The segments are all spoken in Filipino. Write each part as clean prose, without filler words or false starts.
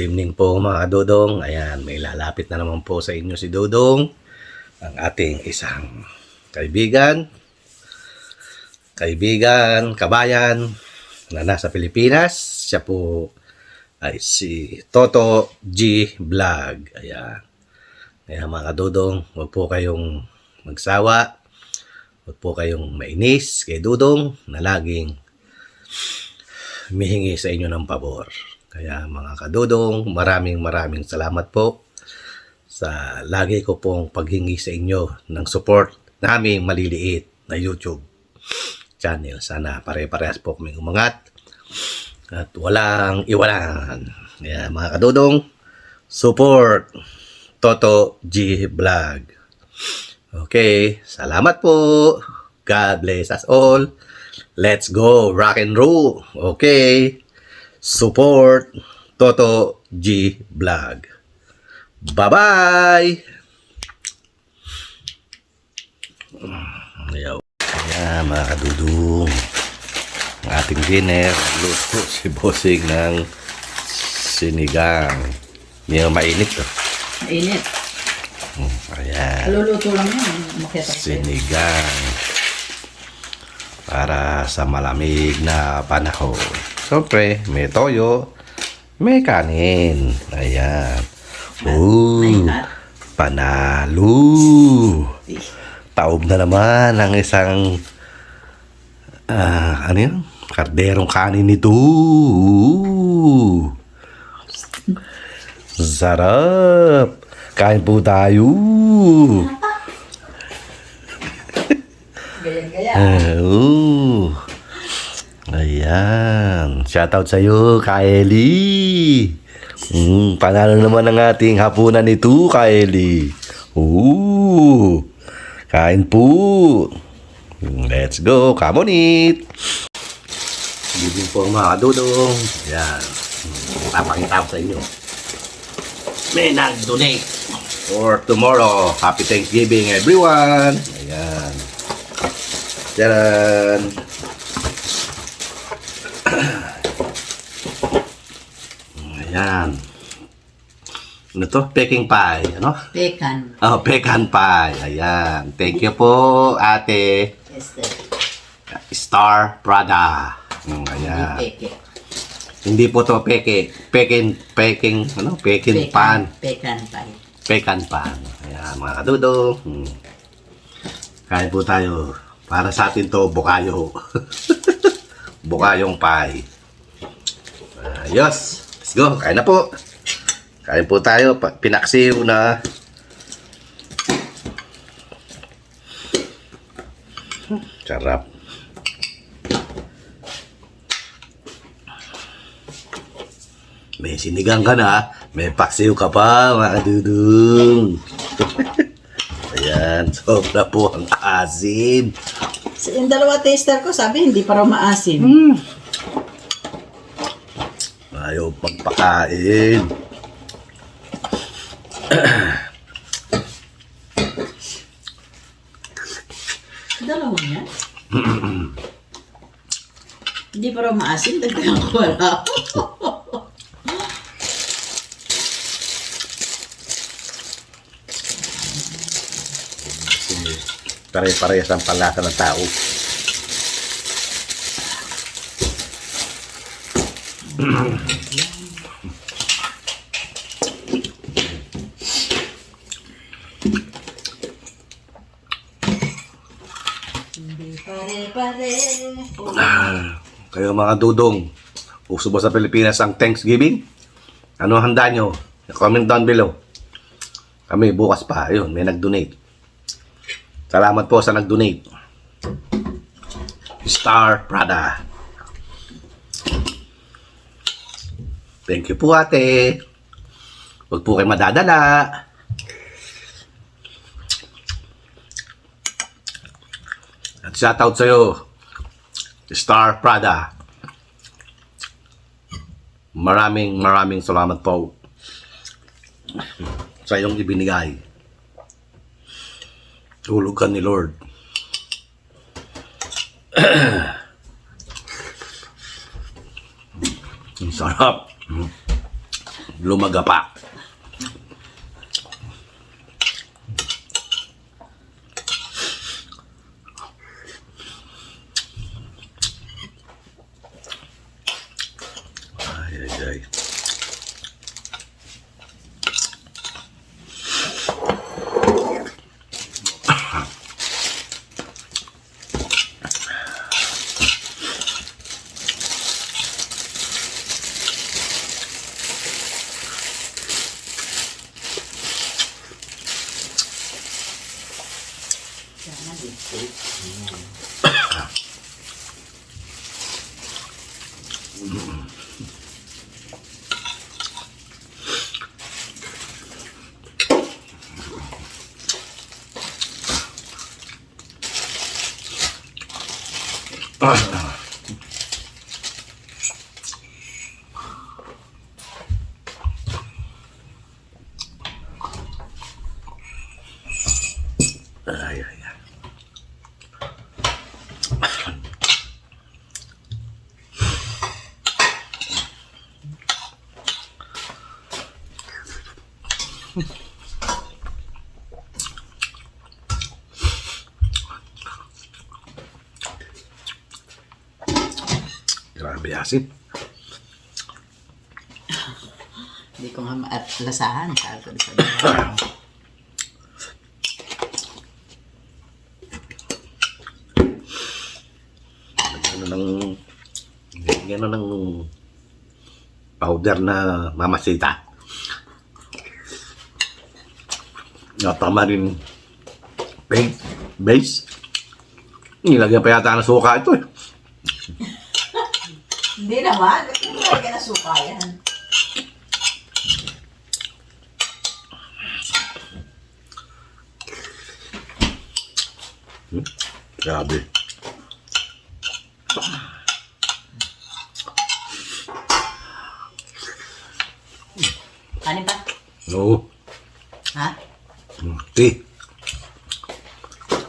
Good evening po mga Dodong. Ayan, may lalapit na naman po sa inyo si Dodong, ang ating isang kabayan na nasa Pilipinas. Siya po ay si Toto G Vlog. Ayan. Ayan mga Dodong, huwag po kayong magsawa. Huwag po kayong mainis kay Dodong na laging humihingi sa inyo ng pabor. Kaya mga kadodong, maraming salamat po sa lagi ko pong paghingi sa inyo ng support naming maliliit na YouTube channel. Sana pare-parehas po kaming umangat at walang iwanan. Kaya mga kadodong, support Toto G Vlog. Okay, salamat po. God bless us all. Let's go rock and roll. Okay. Support Toto G Vlog. Bye-bye! Ayan mga kadudong. Ang ating dinner. Luto si Bossing ng sinigang. Hindi na mainit to. Mainit. Ayan. Luluto lang yan. Sinigang. Para sa malamig na panahon. Siyempre, may toyo, may kanin. Ayan. Panalo. Taob na naman ang isang ano yun? Karderong kanin nito. Sarap. Kain po tayo. Gaya-gaya. Ayan. Shoutout sa iyo, Kylie. Panalo naman ang ating hapunan nito, Kylie. Kain po. Let's go. Come on, eat. Bibig po ang mga dudong. Ayan. Papakita ko sa inyo. May nag-donate for tomorrow. Happy Thanksgiving, everyone. Ayan. Tcharan. Ayan. Ano to? Peking pie. Ano? Pekan. Oh, pecan pie. Ayan. Thank you po, ate. Este. Star Prada. Ayan. Peke. Hindi po to peke. Peking pan. Pekan pie. Pecan pan. Ayan, mga kadudo. Kain po tayo. Para sa atin to, bukayo. Bukayong pie. Ayos. Let's go. Kain na po. Kain po tayo. Pinaksiw na. Sarap. May sinigang ka na. May paksiw ka pa, mga dudong. Ayan. Sobra po ang asim. Yung dalawa taster ko, sabi hindi pa raw maasim. Ayaw magpakain. Dalawa niya? Hindi pa raw maasim, dagdagan ko wala. Pare-parehas ang palasa ng tao. Hindi pare-pare. Kayo mga dudong, uso ba sa Pilipinas ang Thanksgiving? Ano ang handa nyo? Comment down below. Kami bukas pa, ayun, may nag-donate. Salamat po sa nag-donate. Star Prada. Thank you po, ate. Huwag po kayo madadala. At shoutout sa'yo, Star Prada. Maraming salamat po sa iyong ibinigay. Tulog ka ni Lord. Ang sarap. lumaga pa. Ay, ay, ay. Sana dito. Ay, ay, ay. Grabe asin. Hindi ko nga maatlasahan. Sabi ko sa dalawa. Gano'n ng powder na mamasita. Tama rin base. Nilagyan pa yata ng suka ito eh. Hindi naman. Hindi talaga nasuka yan. Grabe. Kanin pa? Oo. Ha? Tea.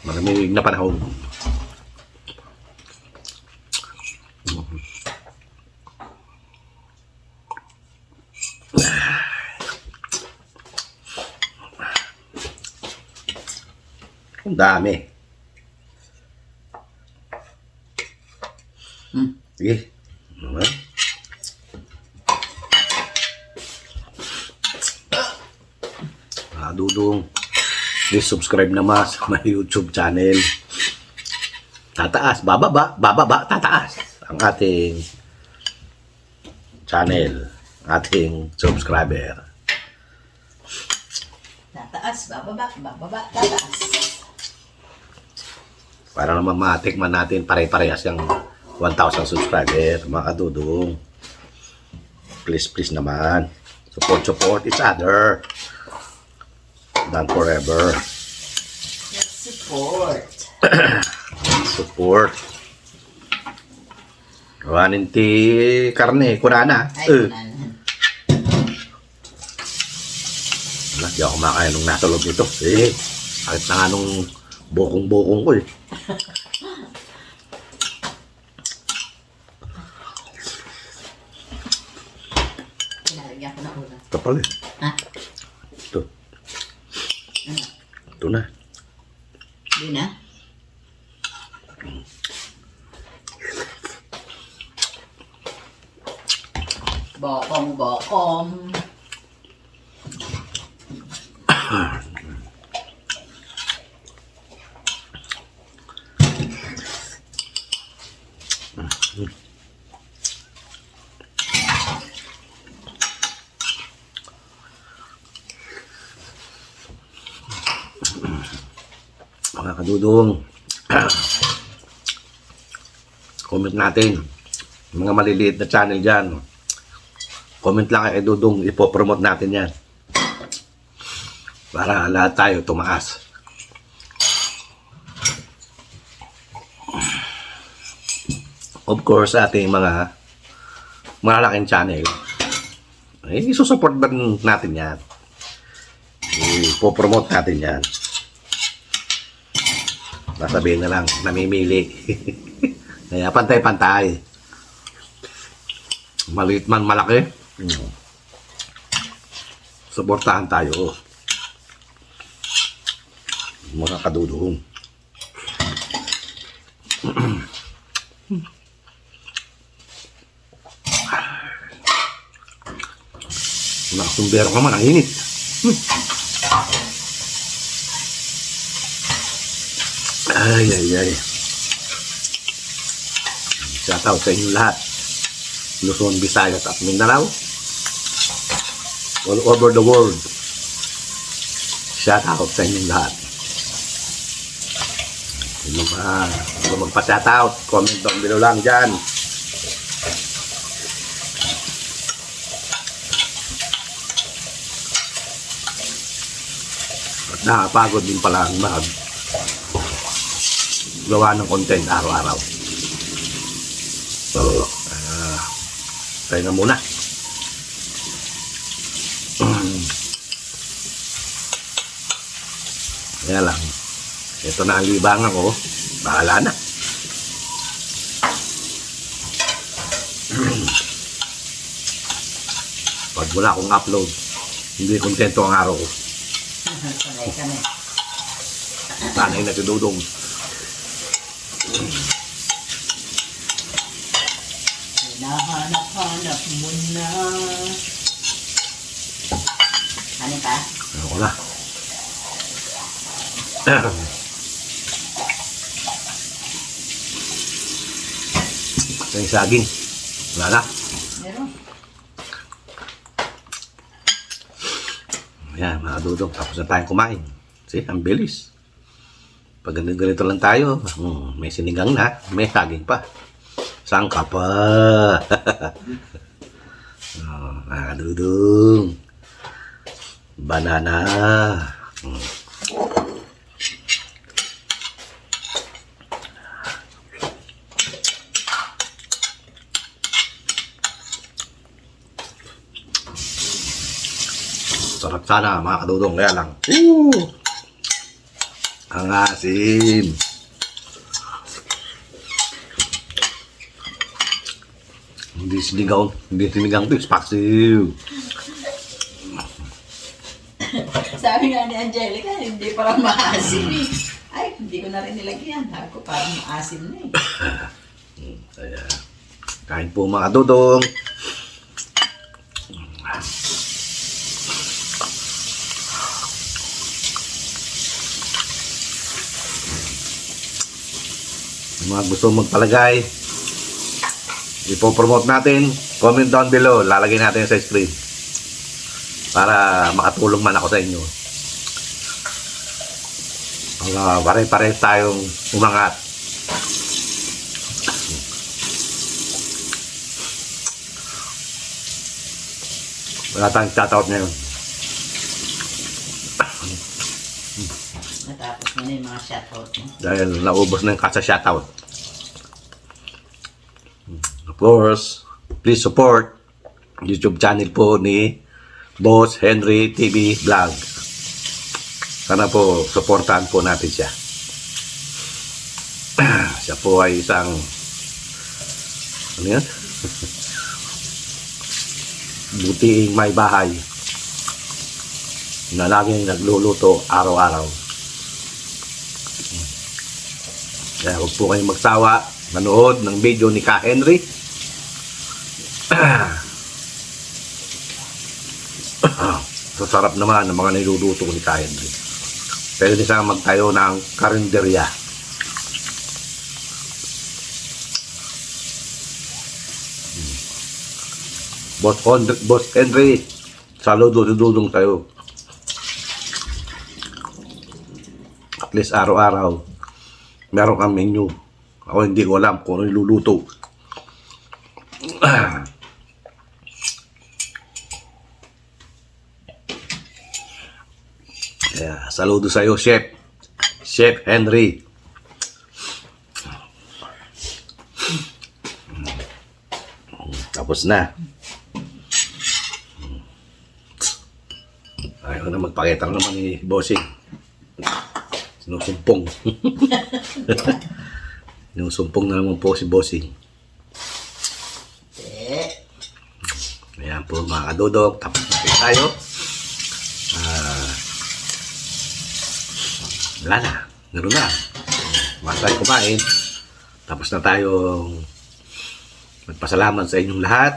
Malamig na panahon. Ang dami. Sige. Naman. Dudong. Please subscribe naman sa my YouTube channel. Tataas, bababa, bababa, tataas. Ang ating channel, ating subscriber. Tataas, bababa, bababa, tataas. Para naman matikman natin pare-parehas yung 1,000 subscriber, mga kadudong. Please, please naman. Support each other. Than forever. Let's support. Support. Kawanin ti karne, kurana. Ay, kunanan. Wala, di ako kumakain nung nasa loob nito. Kahit na nga nung bokong-bokong ko eh. Pinalagyan ko na ulam. Ito pala eh. Ha? Ito. Ano? Ito na. Hindi na? Bokong-bokong. Mga kadudong. Comment natin. Mga maliliit na channel dyan. Comment lang kay Dudong. Ipopromote natin yan. Para lahat tayo tumaas. Of course, ating mga malalaking channel, isusupport natin yan. Ipopromote natin yan. Nasabihin na lang, namimili. Kaya pantay-pantay. Maliit man, malaki. Suportahan tayo. Mga kadudong. Nakasumbero ka man, ang init. Ay, ay, ay. Shout out sa inyo lahat. Luzon, Visayas at Mindanao. All over the world. Shout out sa inyong lahat. Kung magpa-shout out, comment down below lang dyan. At nakapagod din pala ang gawa ng content araw-araw. So, tayo na muna. Kaya lang, ito na ang libangan ko. Bahala na. Pag wala akong upload, hindi kontento ang araw ko. Sanay ka na. Sanay na si Dudong. Hinahanap-hanap mo na. Ano pa? Ano ko na? Ito yung saging. Wala na. Meron. Ayan, mga Dudong. Tapos na tayong kumain. See, ang bilis. Pag ganito lang tayo, may sinigang na, may saging pa. Saan ka pa? Mga Dudong. Banana. Sarap sana mga kadudong, kaya lang. Ang asim. Hindi sinigang to, spaksiw. Sabi nga ni Angelica, hindi parang maasim eh. Ay, hindi ko na rin nilagyan. Sabi ko parang maasim na eh. Ayan. Kain po mga kadudong. Mga gusto magpalagay, ipopromote natin, comment down below, lalagay natin sa screen para makatulong man ako sa inyo. Pare-pare tayong umangat. Wala tayong shoutout ngayon. Natapos mo na yung mga shoutout mo. Dahil naubos na yung kasa shoutout. Of course, please support YouTube channel po ni Boss Henry TV Vlog. Sana po, supportahan po natin siya. Siya po ay isang ano yan? Butiing may bahay na laging nagluluto araw-araw. Kaya huwag po kayong magsawa manood ng video ni Ka Henry. So sarap naman ng mga niluluto ni Ka Henry. Pwede din sana magtayo ng karinderya. Boss Henry, saludo-dudong tayo. At least araw-araw meron kang menu. Ako hindi ko alam kung ano niluluto. Kaya saludo sa iyo, Chef Henry. Tapos na. Ayaw na magpakita naman ni Bossing. Sinusumpong. Sinusumpong na naman po si Bossing. Ayan po mga kadudok. Tapos na tayo. wala na. Ganoon na. Basta tayo kumain. Tapos na tayong magpasalamat sa inyong lahat.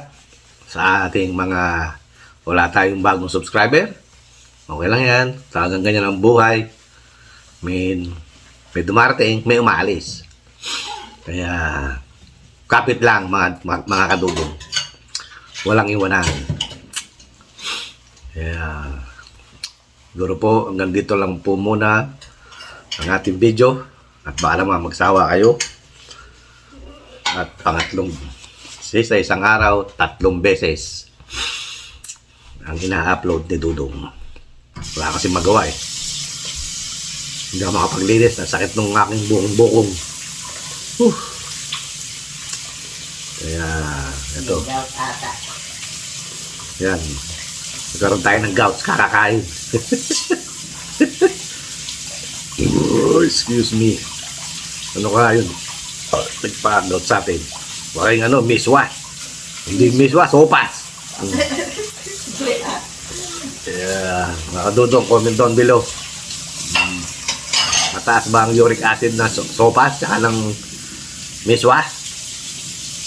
Sa ating mga wala tayong bagong subscriber. Okay lang yan. Talagang ganyan ang buhay. May dumarating, may umaalis. Kaya kapit lang mga kadudong. Walang iwanan. Kaya siguro po hanggang dito lang po muna ang ating video. At baka naman magsawa kayo. At pangatlong sa isang araw, 3 beses ang ina-upload ni Dudong. Wala kasi magawa eh. Hindi ako makapaglinis. Nasakit ng aking bukong-bukong. Kaya, ito. Gout ata. Yan. Nagkaroon tayo ng gouts. Kakakain. Oh, excuse me. Ano ka yun? Nagpa-gout sa atin. Waking miswa. Hindi miswa, sopas. Kaya, mga kadudong, comment down below. Mataas ba ang uric acid na sopas? Tsaka ng miswa?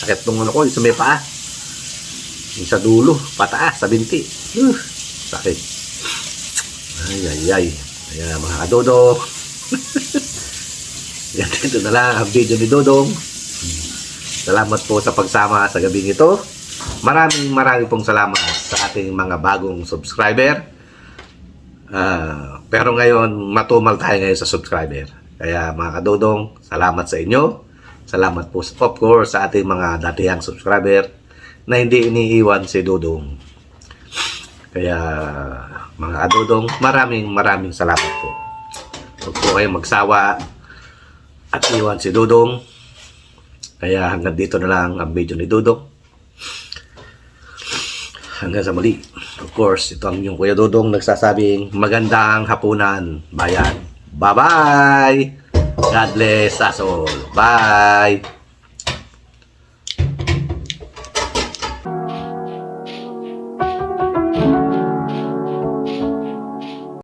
Sakit nung ko, yung sa may paa. Yung sa dulo, pataas, sa binti. Sakit. Ay. Kaya mga kadudong. Yan, ito na lang ang video ni Dudong. Salamat po sa pagsama sa gabing ito. Maraming pong salamat sa ating mga bagong subscriber. Pero ngayon, matumal tayo ngayon sa subscriber. Kaya mga kadudong, salamat sa inyo. Salamat po of course sa ating mga datihang subscriber na hindi iniiwan si Dudong. Kaya mga kadudong, maraming salamat po. Huwag po kayong magsawa at iwan si Dudong. Kaya hanggang dito na lang ang video ni Dudong. Hanggang sa muli. Of course, ito ang inyong Kuya Dudong nagsasabing magandang hapunan, bayan. Bye-bye! God bless us all. Bye!